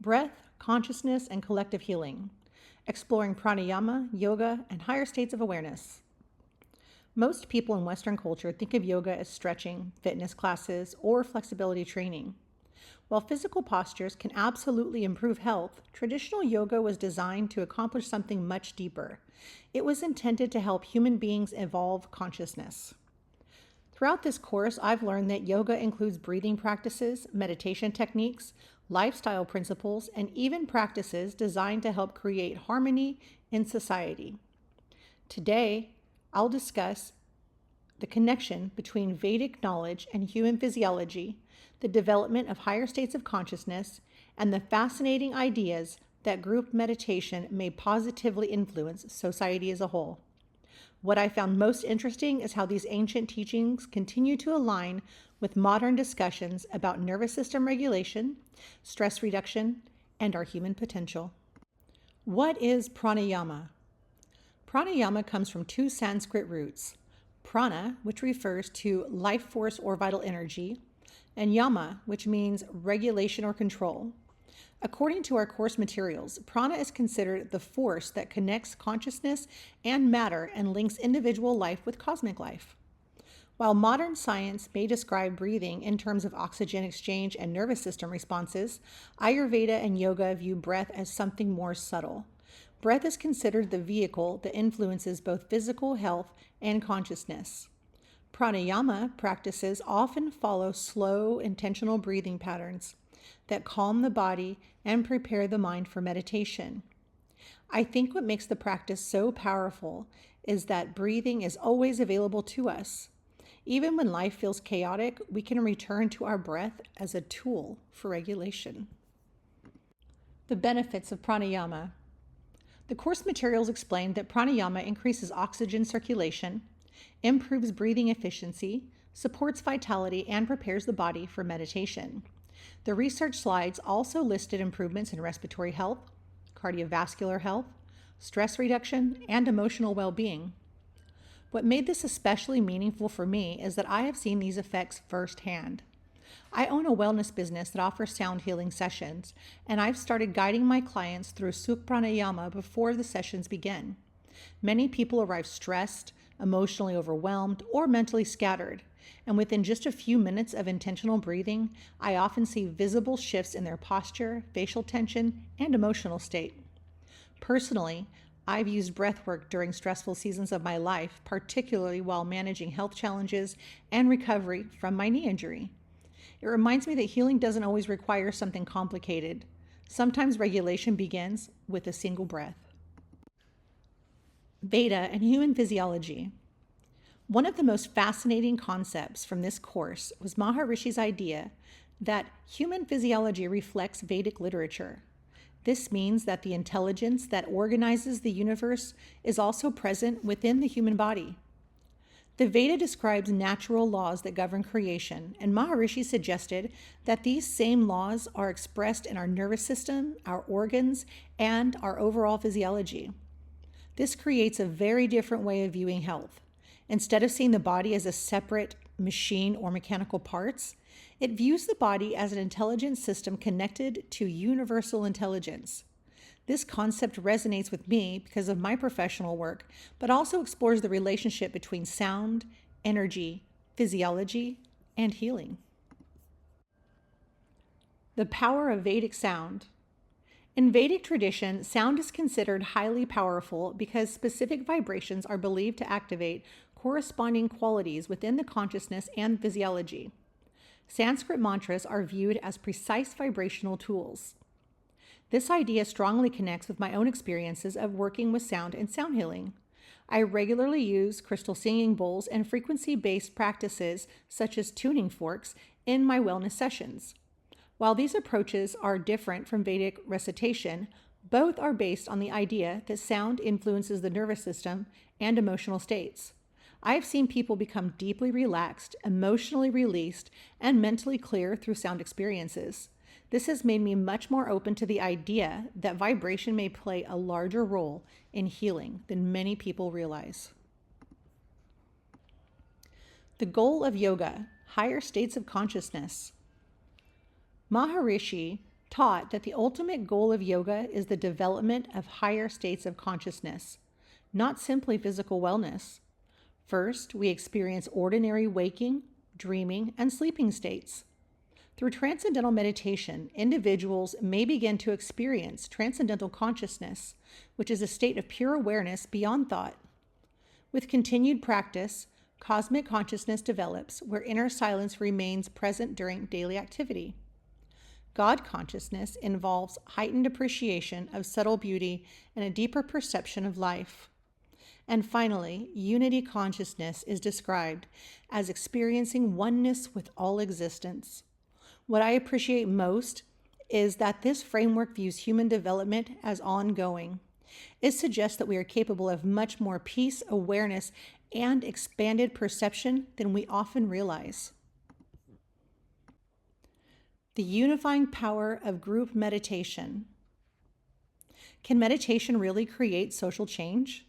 breath, consciousness, and collective healing, exploring pranayama, yoga, and higher states of awareness. Most people in Western culture think of yoga as stretching, fitness classes, or flexibility training. While physical postures can absolutely improve health, traditional yoga was designed to accomplish something much deeper. It was intended to help human beings evolve consciousness. Throughout this course, I've learned that yoga includes breathing practices, meditation techniques, lifestyle principles, and even practices designed to help create harmony in society. Today, I'll discuss the connection between Vedic knowledge and human physiology, the development of higher states of consciousness, and the fascinating ideas that group meditation may positively influence society as a whole. What I found most interesting is how these ancient teachings continue to align with modern discussions about nervous system regulation, stress reduction, and our human potential. What is pranayama? Pranayama comes from two Sanskrit roots, prana, which refers to life force or vital energy, and yama, which means regulation or control. According to our course materials, prana is considered the force that connects consciousness and matter and links individual life with cosmic life. While modern science may describe breathing in terms of oxygen exchange and nervous system responses, Ayurveda and yoga view breath as something more subtle. Breath is considered the vehicle that influences both physical health and consciousness. Pranayama practices often follow slow, intentional breathing patterns that calm the body and prepare the mind for meditation. I think what makes the practice so powerful is that breathing is always available to us. Even when life feels chaotic, we can return to our breath as a tool for regulation. The benefits of pranayama. The course materials explain that pranayama increases oxygen circulation, improves breathing efficiency, supports vitality, and prepares the body for meditation. The research slides also listed improvements in respiratory health, cardiovascular health, stress reduction, and emotional well-being. What made this especially meaningful for me is that I have seen these effects firsthand. I own a wellness business that offers sound healing sessions, and I've started guiding my clients through Sukh Pranayama before the sessions begin. Many people arrive stressed, emotionally overwhelmed, or mentally scattered, and within just a few minutes of intentional breathing, I often see visible shifts in their posture, facial tension, and emotional state. Personally, I've used breathwork during stressful seasons of my life, particularly while managing health challenges and recovery from my knee injury. It reminds me that healing doesn't always require something complicated. Sometimes regulation begins with a single breath. Veda and human physiology. One of the most fascinating concepts from this course was Maharishi's idea that human physiology reflects Vedic literature. This means that the intelligence that organizes the universe is also present within the human body. The Veda describes natural laws that govern creation, and Maharishi suggested that these same laws are expressed in our nervous system, our organs, and our overall physiology. This creates a very different way of viewing health. Instead of seeing the body as a separate machine or mechanical parts, it views the body as an intelligent system connected to universal intelligence. This concept resonates with me because of my professional work, but also explores the relationship between sound, energy, physiology, and healing. The power of Vedic sound. In Vedic tradition, sound is considered highly powerful because specific vibrations are believed to activate corresponding qualities within the consciousness and physiology. Sanskrit mantras are viewed as precise vibrational tools. This idea strongly connects with my own experiences of working with sound and sound healing. I regularly use crystal singing bowls and frequency-based practices such as tuning forks in my wellness sessions. While these approaches are different from Vedic recitation, both are based on the idea that sound influences the nervous system and emotional states. I have seen people become deeply relaxed, emotionally released, and mentally clear through sound experiences. This has made me much more open to the idea that vibration may play a larger role in healing than many people realize. The goal of yoga, higher states of consciousness. Maharishi taught that the ultimate goal of yoga is the development of higher states of consciousness, not simply physical wellness. First, we experience ordinary waking, dreaming, and sleeping states. Through transcendental meditation, individuals may begin to experience transcendental consciousness, which is a state of pure awareness beyond thought. With continued practice, cosmic consciousness develops where inner silence remains present during daily activity. God consciousness involves heightened appreciation of subtle beauty and a deeper perception of life. And finally, unity consciousness is described as experiencing oneness with all existence. What I appreciate most is that this framework views human development as ongoing. It suggests that we are capable of much more peace, awareness, and expanded perception than we often realize. The unifying power of group meditation. Can meditation really create social change?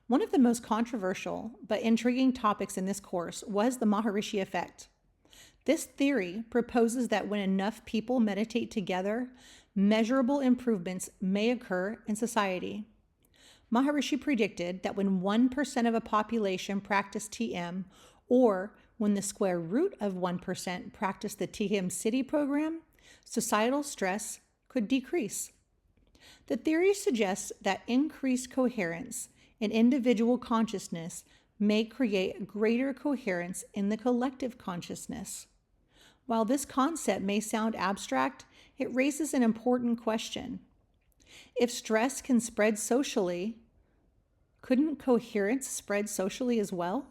One of the most controversial but intriguing topics in this course was the Maharishi Effect. This theory proposes that when enough people meditate together, measurable improvements may occur in society. Maharishi predicted that when 1% of a population practiced TM, or when the square root of 1% practiced the TM City program, societal stress could decrease. The theory suggests that increased coherence in individual consciousness may create greater coherence in the collective consciousness. While this concept may sound abstract, it raises an important question. If stress can spread socially, couldn't coherence spread socially as well?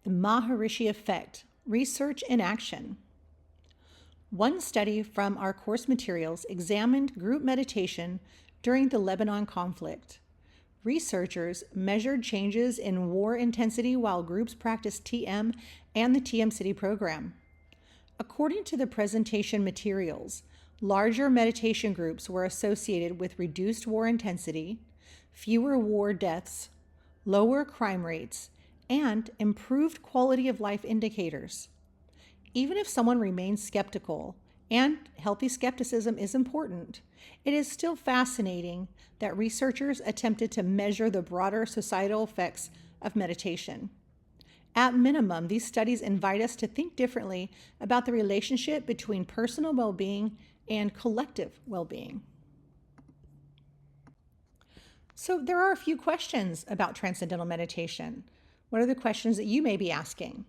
The Maharishi Effect, Research in Action. One study from our course materials examined group meditation during the Lebanon conflict. Researchers measured changes in war intensity while groups practiced TM and the TM City program. According to the presentation materials, larger meditation groups were associated with reduced war intensity, fewer war deaths, lower crime rates, and improved quality of life indicators. Even if someone remains skeptical, and healthy skepticism is important, it is still fascinating that researchers attempted to measure the broader societal effects of meditation. At minimum, these studies invite us to think differently about the relationship between personal well-being and collective well-being. So there are a few questions about transcendental meditation. What are the questions that you may be asking?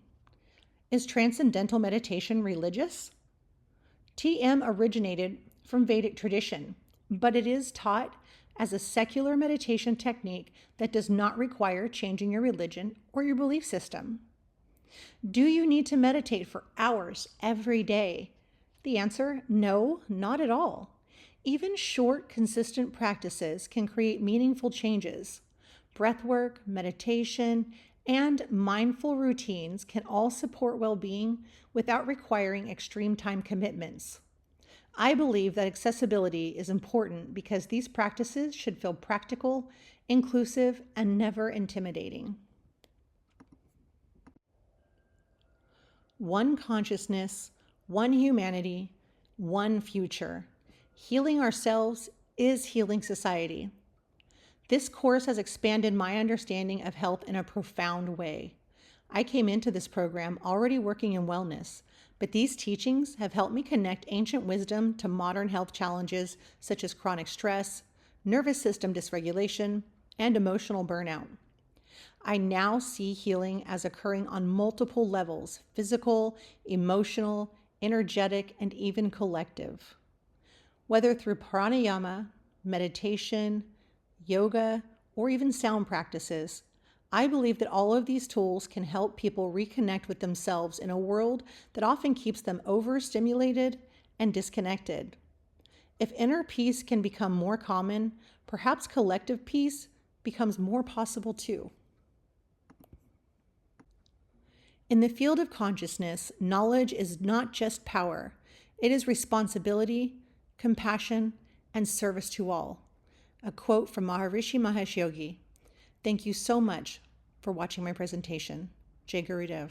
Is transcendental meditation religious? TM originated from Vedic tradition, but it is taught as a secular meditation technique that does not require changing your religion or your belief system. Do you need to meditate for hours every day? The answer, no, not at all. Even short, consistent practices can create meaningful changes. Breathwork, meditation, and mindful routines can all support well-being without requiring extreme time commitments. I believe that accessibility is important because these practices should feel practical, inclusive, and never intimidating. One consciousness, one humanity, one future. Healing ourselves is healing society. This course has expanded my understanding of health in a profound way. I came into this program already working in wellness, but these teachings have helped me connect ancient wisdom to modern health challenges such as chronic stress, nervous system dysregulation, and emotional burnout. I now see healing as occurring on multiple levels: physical, emotional, energetic, and even collective. Whether through pranayama, meditation, yoga, or even sound practices, I believe that all of these tools can help people reconnect with themselves in a world that often keeps them overstimulated and disconnected. If inner peace can become more common, perhaps collective peace becomes more possible too. In the field of consciousness, knowledge is not just power. It is responsibility, compassion, and service to all. A quote from Maharishi Mahesh Yogi. Thank you so much for watching my presentation. Jai Gurudev.